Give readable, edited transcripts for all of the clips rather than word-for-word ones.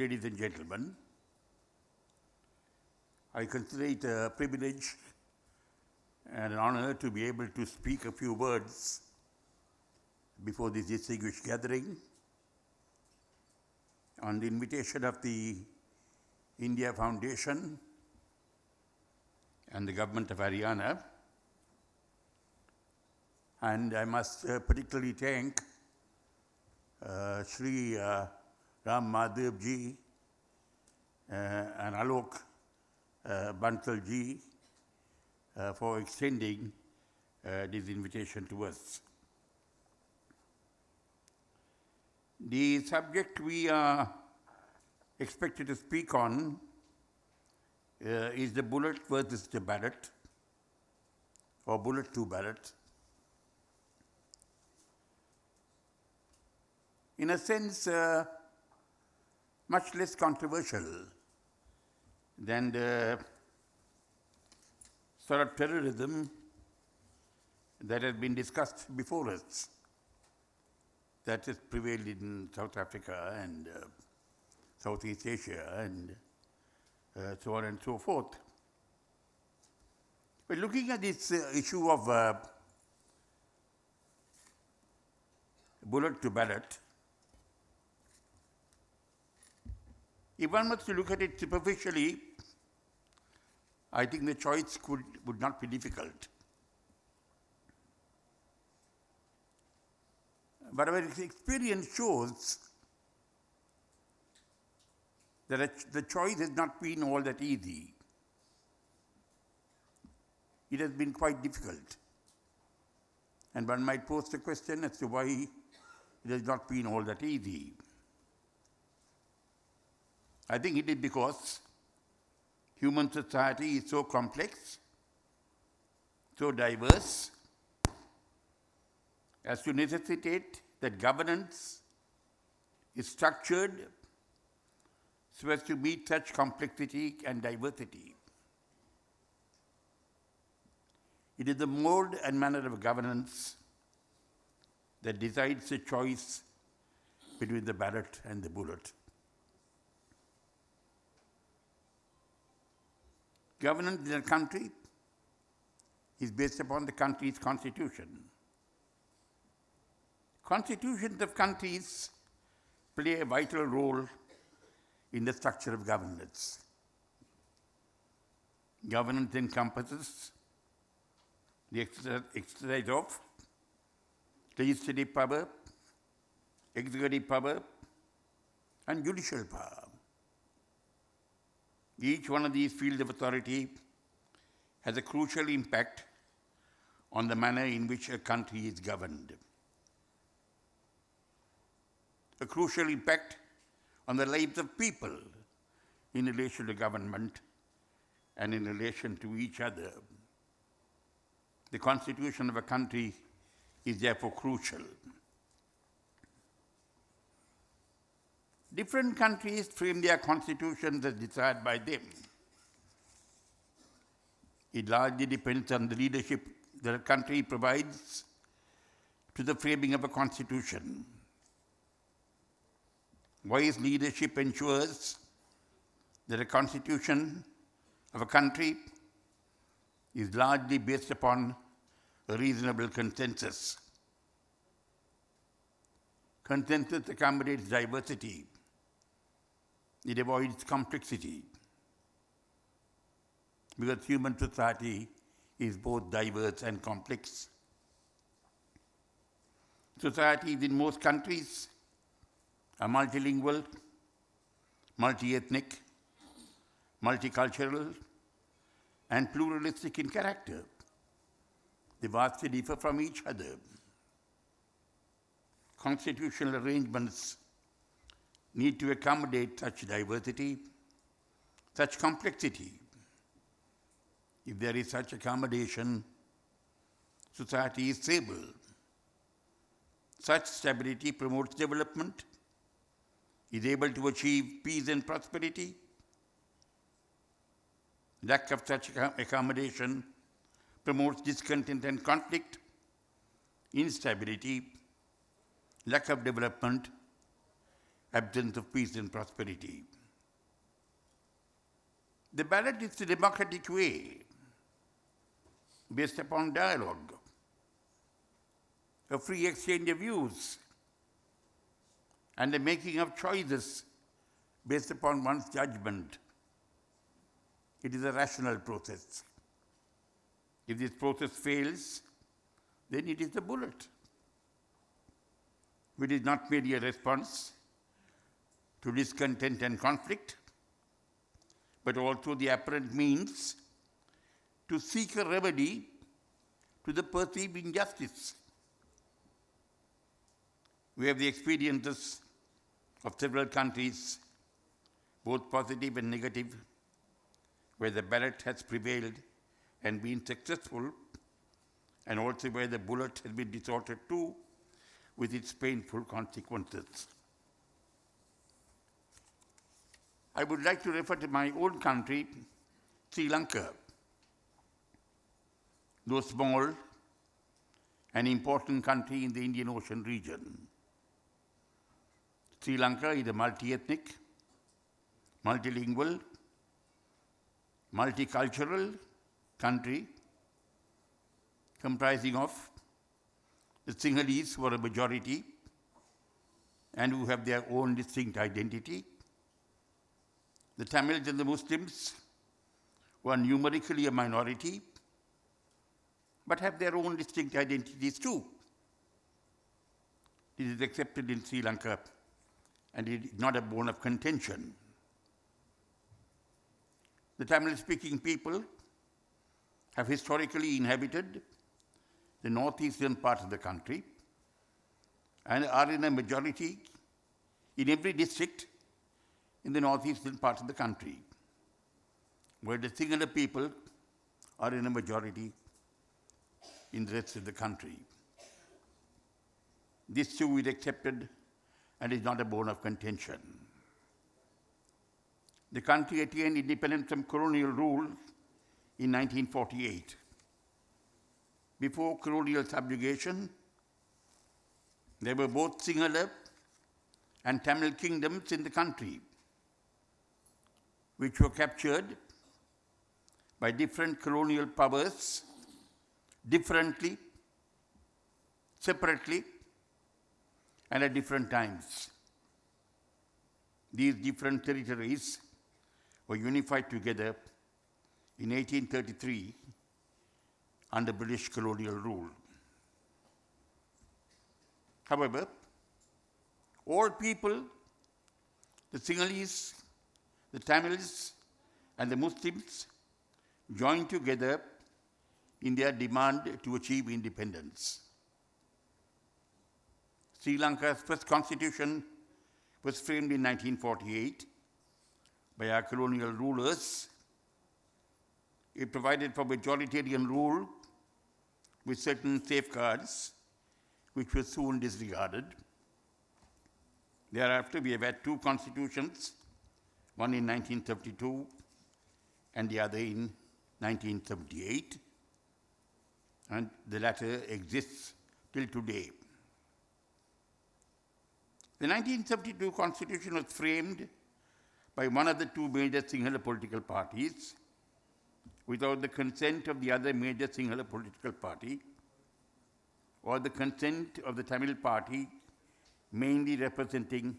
ladies and gentlemen, I consider it a privilege and an honor to be able to speak a few words before this distinguished gathering on the invitation of the India Foundation and the government of Haryana. And I must particularly thank Shri Ram Madhav ji and Alok Bansal ji for extending this invitation to us. The subject we are expected to speak on is the bullet versus the ballot, or bullet to ballot. In a sense, much less controversial than the sort of terrorism that has been discussed before us, that has prevailed in South Africa and Southeast Asia and so on and so forth. But looking at this issue of bullet to ballot, if one was to look at it superficially, I think the choice would not be difficult. But our experience shows that the choice has not been all that easy. It has been quite difficult. And one might pose the question as to why it has not been all that easy. I think it is because human society is so complex, so diverse, as to necessitate that governance is structured so as to meet such complexity and diversity. It is the mode and manner of governance that decides the choice between the ballot and the bullet. Governance in a country is based upon the country's constitution. Constitutions of countries play a vital role in the structure of governance. Governance encompasses the exercise of legislative power, executive power, and judicial power. Each one of these fields of authority has a crucial impact on the manner in which a country is governed. A crucial impact on the lives of people in relation to government and in relation to each other. The constitution of a country is therefore crucial. Different countries frame their constitutions as desired by them. It largely depends on the leadership that a country provides to the framing of a constitution. Wise leadership ensures that a constitution of a country is largely based upon a reasonable consensus. Consensus accommodates diversity. It avoids complexity, because human society is both diverse and complex. Societies in most countries are multilingual, multi-ethnic, multicultural, and pluralistic in character. They vastly differ from each other. Constitutional arrangements need to accommodate such diversity, such complexity. If there is such accommodation, society is stable. Such stability promotes development, is able to achieve peace and prosperity. Lack of such accommodation promotes discontent and conflict, instability, lack of development, absence of peace and prosperity. The ballot is the democratic way, based upon dialogue, a free exchange of views, and the making of choices based upon one's judgment. It is a rational process. If this process fails, then it is a bullet. It is not merely a response to discontent and conflict, but also the apparent means to seek a remedy to the perceived injustice. We have the experiences of several countries, both positive and negative, where the ballot has prevailed and been successful, and also where the bullet has been resorted to with its painful consequences. I would like to refer to my own country, Sri Lanka, though small, an important country in the Indian Ocean region. Sri Lanka is a multi-ethnic, multilingual, multicultural country comprising of the Sinhalese, who are a majority and who have their own distinct identity, the Tamils and the Muslims, who are numerically a minority but have their own distinct identities too. This is accepted in Sri Lanka and it is not a bone of contention. The Tamil-speaking people have historically inhabited the northeastern part of the country and are in a majority in every district in the northeastern part of the country, where the Sinhala people are in a majority in the rest of the country. This too is accepted and is not a bone of contention. The country attained independence from colonial rule in 1948. Before colonial subjugation, there were both Sinhala and Tamil kingdoms in the country, which were captured by different colonial powers differently, separately, and at different times. These different territories were unified together in 1833 under British colonial rule. However, all people, the Sinhalese, the Tamils, and the Muslims joined together in their demand to achieve independence. Sri Lanka's first constitution was framed in 1948 by our colonial rulers. It provided for majoritarian rule with certain safeguards, which were soon disregarded. Thereafter, we have had two constitutions, one in 1972 and the other in 1978, and the latter exists till today. The 1972 constitution was framed by one of the two major Sinhala political parties without the consent of the other major Sinhala political party or the consent of the Tamil party, mainly representing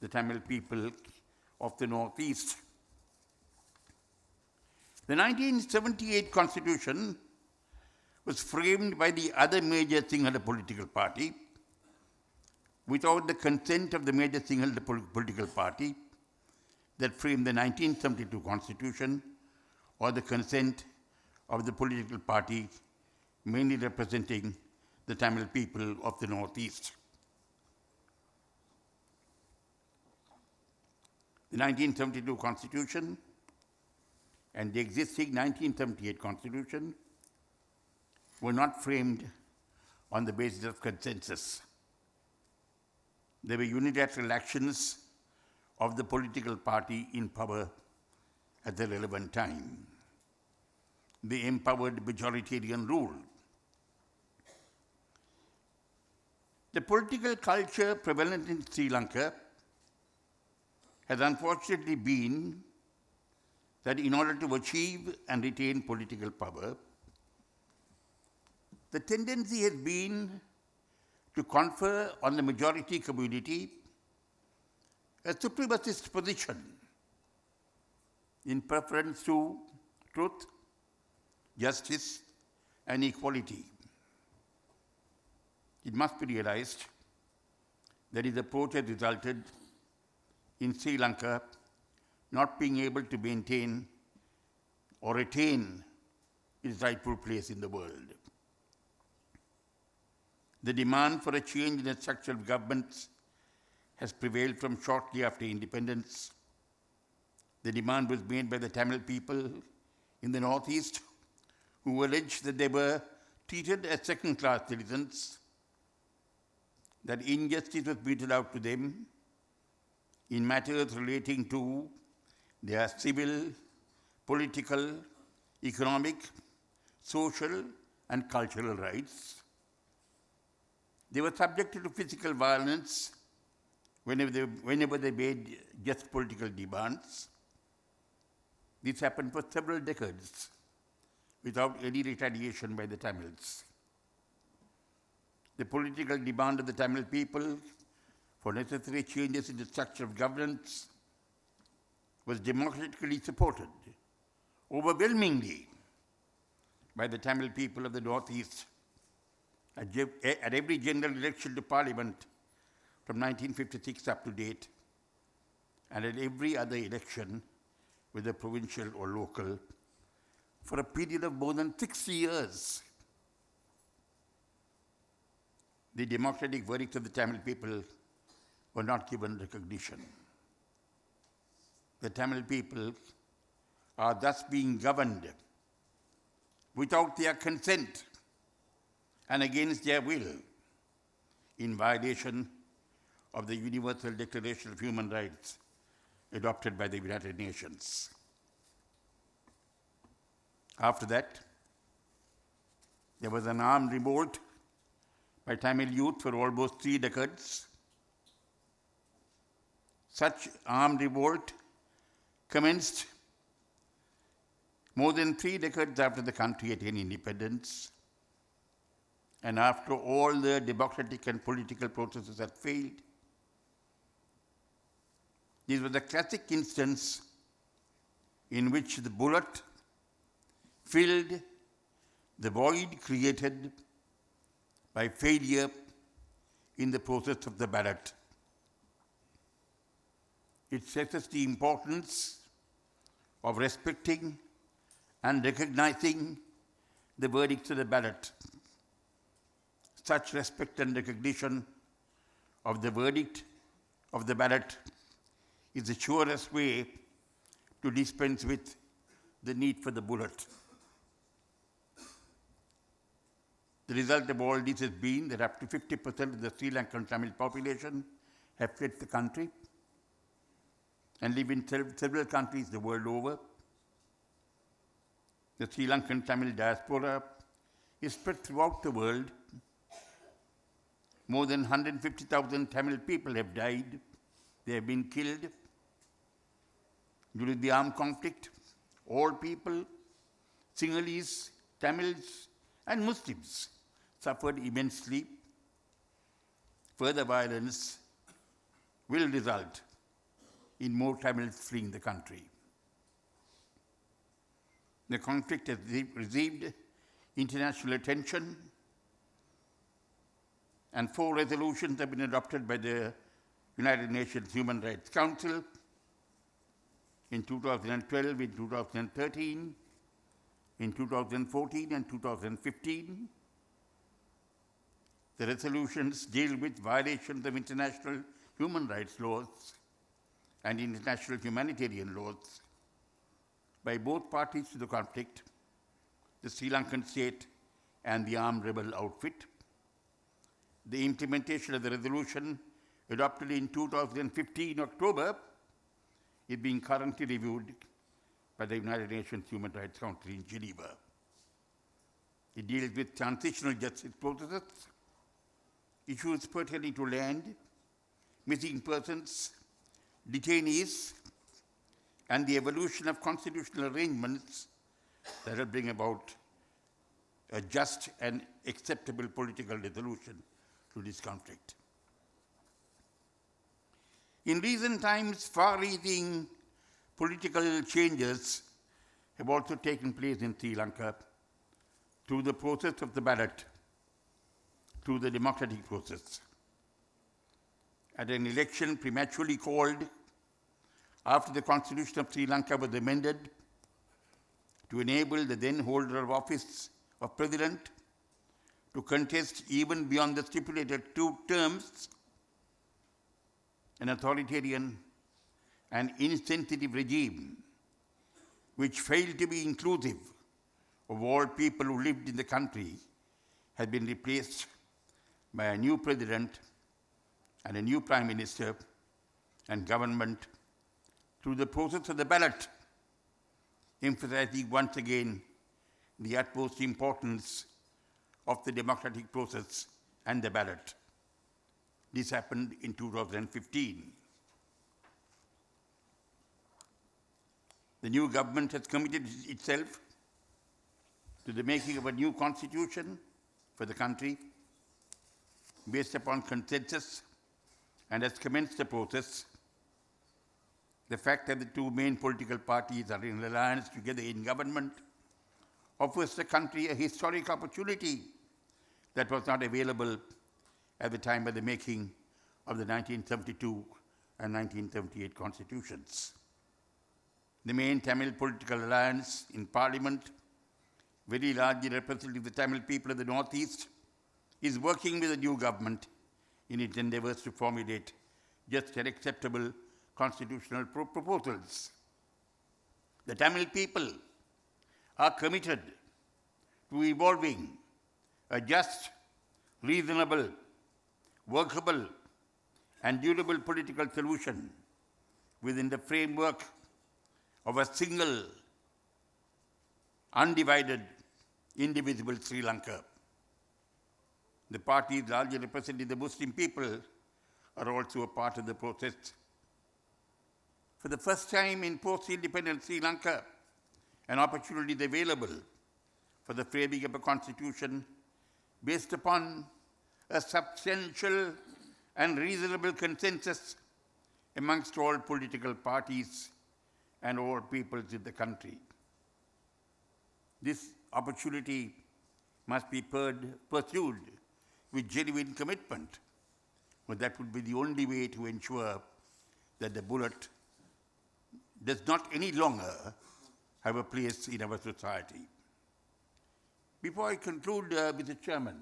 the Tamil people of the Northeast. The 1978 constitution was framed by the other major Sinhala political party without the consent of the major Sinhala political party that framed the 1972 constitution or the consent of the political party mainly representing the Tamil people of the Northeast. The 1972 constitution and the existing 1978 constitution were not framed on the basis of consensus. They were unilateral actions of the political party in power at the relevant time. They empowered majoritarian rule. The political culture prevalent in Sri Lanka has unfortunately been that in order to achieve and retain political power, the tendency has been to confer on the majority community a supremacist position in preference to truth, justice, and equality. It must be realized that his approach has resulted in Sri Lanka not being able to maintain or retain its rightful place in the world. The demand for a change in the structure of governments has prevailed from shortly after independence. The demand was made by the Tamil people in the Northeast, who alleged that they were treated as second-class citizens, that injustice was meted out to them in matters relating to their civil, political, economic, social, and cultural rights. They were subjected to physical violence whenever they made just political demands. This happened for several decades without any retaliation by the Tamils. The political demand of the Tamil people for necessary changes in the structure of governance was democratically supported overwhelmingly by the Tamil people of the Northeast at every general election to Parliament from 1956 up to date, and at every other election, whether provincial or local, for a period of more than 60 years. The democratic verdicts of the Tamil people were not given recognition. The Tamil people are thus being governed without their consent and against their will, in violation of the Universal Declaration of Human Rights adopted by the United Nations. After that, there was an armed revolt by Tamil youth for almost 3 decades. Such armed revolt commenced more than 3 decades after the country attained independence, and after all the democratic and political processes had failed. This was a classic instance in which the bullet filled the void created by failure in the process of the ballot. It stresses the importance of respecting and recognizing the verdicts of the ballot. Such respect and recognition of the verdict of the ballot is the surest way to dispense with the need for the bullet. The result of all this has been that up to 50% of the Sri Lankan Tamil population have fled the country and live in several countries the world over. The Sri Lankan Tamil diaspora is spread throughout the world. More than 150,000 Tamil people have died. They have been killed. During the armed conflict, all people, Sinhalese, Tamils, and Muslims suffered immensely. Further violence will result in more Tamils fleeing the country. The conflict has received international attention, and 4 resolutions have been adopted by the United Nations Human Rights Council in 2012, in 2013, in 2014 and 2015. The resolutions deal with violations of international human rights laws and international humanitarian laws by both parties to the conflict, the Sri Lankan state and the armed rebel outfit. The implementation of the resolution adopted in 2015 October is being currently reviewed by the United Nations Human Rights Council in Geneva. It deals with transitional justice processes, issues pertaining to land, missing persons, detainees, and the evolution of constitutional arrangements that will bring about a just and acceptable political resolution to this conflict. In recent times, far-reaching political changes have also taken place in Sri Lanka through the process of the ballot, through the democratic process. At an election prematurely called after the Constitution of Sri Lanka was amended to enable the then holder of office of President to contest even beyond the stipulated 2 terms, an authoritarian and insensitive regime which failed to be inclusive of all people who lived in the country has been replaced by a new president and a new prime minister and government through the process of the ballot, emphasizing once again the utmost importance of the democratic process and the ballot. This happened in 2015. The new government has committed itself to the making of a new constitution for the country based upon consensus and has commenced the process. The fact that the 2 main political parties are in alliance together in government offers the country a historic opportunity that was not available at the time of the making of the 1972 and 1978 constitutions. The main Tamil political alliance in parliament, very largely representing the Tamil people of the Northeast, is working with the new government in its endeavors to formulate just and acceptable constitutional proposals. The Tamil people are committed to evolving a just, reasonable, workable, and durable political solution within the framework of a single, undivided, indivisible Sri Lanka. The parties largely representing the Muslim people are also a part of the process. For the first time in post-independent Sri Lanka, an opportunity is available for the framing of a constitution based upon a substantial and reasonable consensus amongst all political parties and all peoples in the country. This opportunity must be pursued with genuine commitment, but that would be the only way to ensure that the bullet does not any longer have a place in our society. Before I conclude, Mr. Chairman,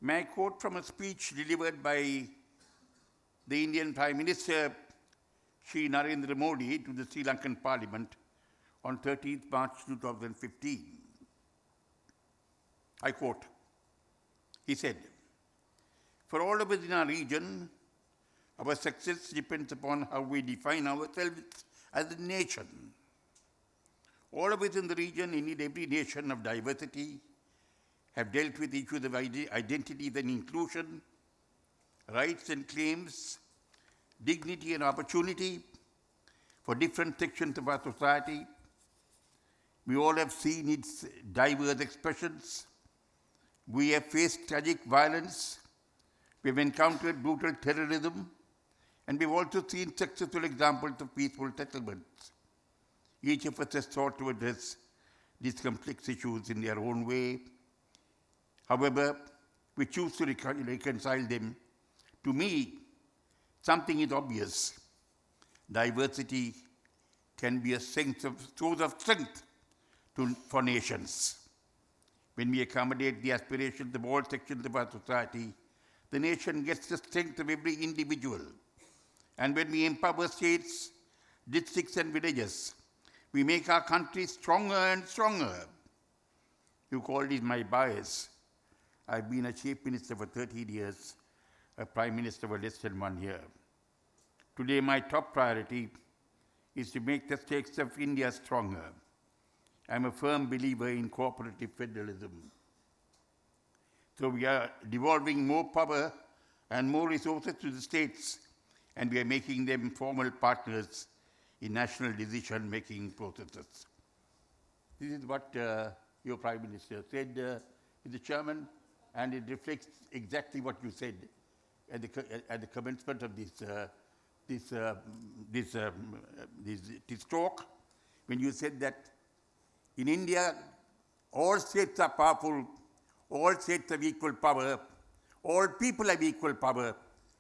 may I quote from a speech delivered by the Indian Prime Minister, Shri Narendra Modi, to the Sri Lankan Parliament on 13th March 2015. I quote, he said, "For all of us in our region, our success depends upon how we define ourselves as a nation. All of us in the region, indeed every nation of diversity, have dealt with issues of identity and inclusion, rights and claims, dignity and opportunity for different sections of our society. We all have seen its diverse expressions. We have faced tragic violence. We have encountered brutal terrorism, and we've also seen successful examples of peaceful settlements. Each of us has sought to address these complex issues in their own way. However, we choose to reconcile them. To me, something is obvious. Diversity can be a source of strength for nations. When we accommodate the aspirations of all sections of our society, the nation gets the strength of every individual. And when we empower states, districts, and villages, we make our country stronger and stronger. You called it my bias. I've been a chief minister for 13 years, a prime minister for less than 1 year. Today, my top priority is to make the stakes of India stronger. I'm a firm believer in cooperative federalism. So we are devolving more power and more resources to the states and we are making them formal partners in national decision-making processes. This is what your Prime Minister said, Mr. Chairman, and it reflects exactly what you said at the commencement of this talk, when you said that in India, all states are powerful, all states have equal power, all people have equal power,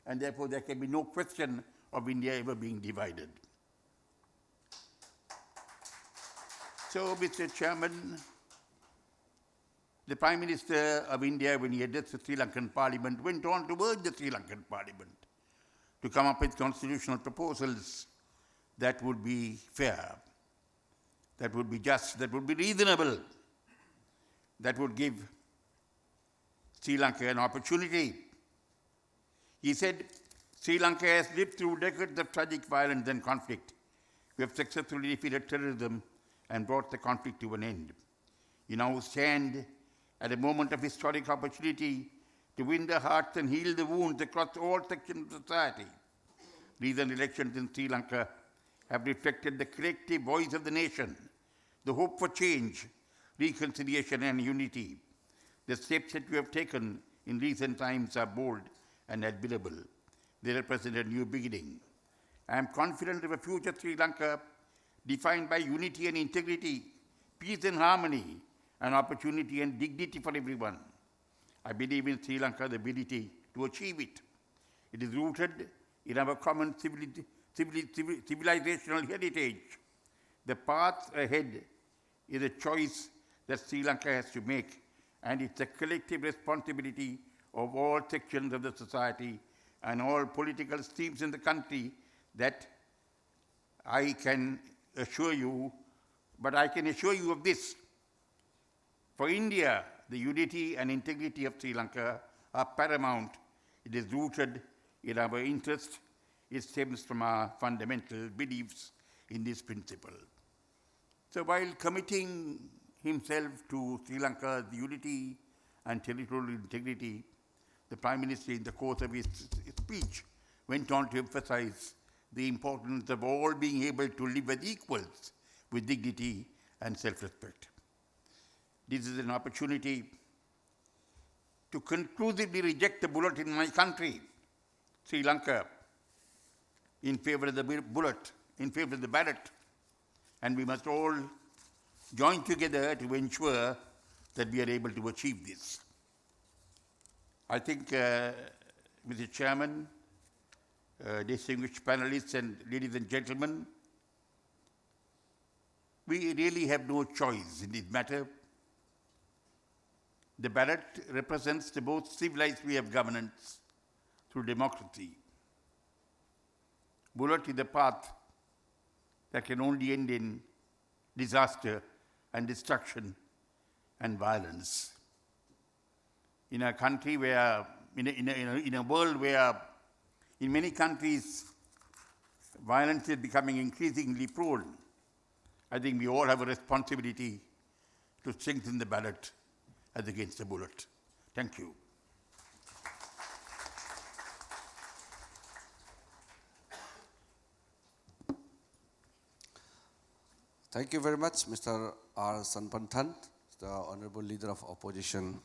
and therefore there can be no question of India ever being divided. So, Mr. Chairman, the Prime Minister of India, when he addressed the Sri Lankan Parliament, went on to urge the Sri Lankan Parliament to come up with constitutional proposals that would be fair, that would be just, that would be reasonable, that would give Sri Lanka an opportunity. He said, Sri Lanka has lived through decades of tragic violence and conflict. We have successfully defeated terrorism and brought the conflict to an end. You now stand at a moment of historic opportunity to win the hearts and heal the wounds across all sections of society. Recent elections in Sri Lanka have reflected the collective voice of the nation, the hope for change, reconciliation and unity. The steps that we have taken in recent times are bold and admirable. They represent a new beginning. I am confident of a future Sri Lanka defined by unity and integrity, peace and harmony, and opportunity and dignity for everyone. I believe in Sri Lanka's ability to achieve it. It is rooted in our common civilizational heritage. The path ahead is a choice that Sri Lanka has to make, and it's a collective responsibility of all sections of the society and all political streams in the country that I can assure you, but I can assure you of this. For India, the unity and integrity of Sri Lanka are paramount. It is rooted in our interest. It stems from our fundamental beliefs in this principle. So while committing himself to Sri Lanka's unity and territorial integrity, the Prime Minister, in the course of his speech, went on to emphasize the importance of all being able to live as equals with dignity and self-respect. This is an opportunity to conclusively reject the bullet in my country, Sri Lanka, in favor of the bullet, in favor of the ballot. And we must all join together to ensure that we are able to achieve this. I think, Mr. Chairman, distinguished panelists and ladies and gentlemen, we really have no choice in this matter. The ballot represents the most civilized way of governance through democracy. Bullet is a path that can only end in disaster and destruction and violence. In a country where, in a world where, in many countries, violence is becoming increasingly prone, I think we all have a responsibility to strengthen the ballot as against the bullet. Thank you. Thank you very much, Mr. R. Sampanthan, the Honorable Leader of Opposition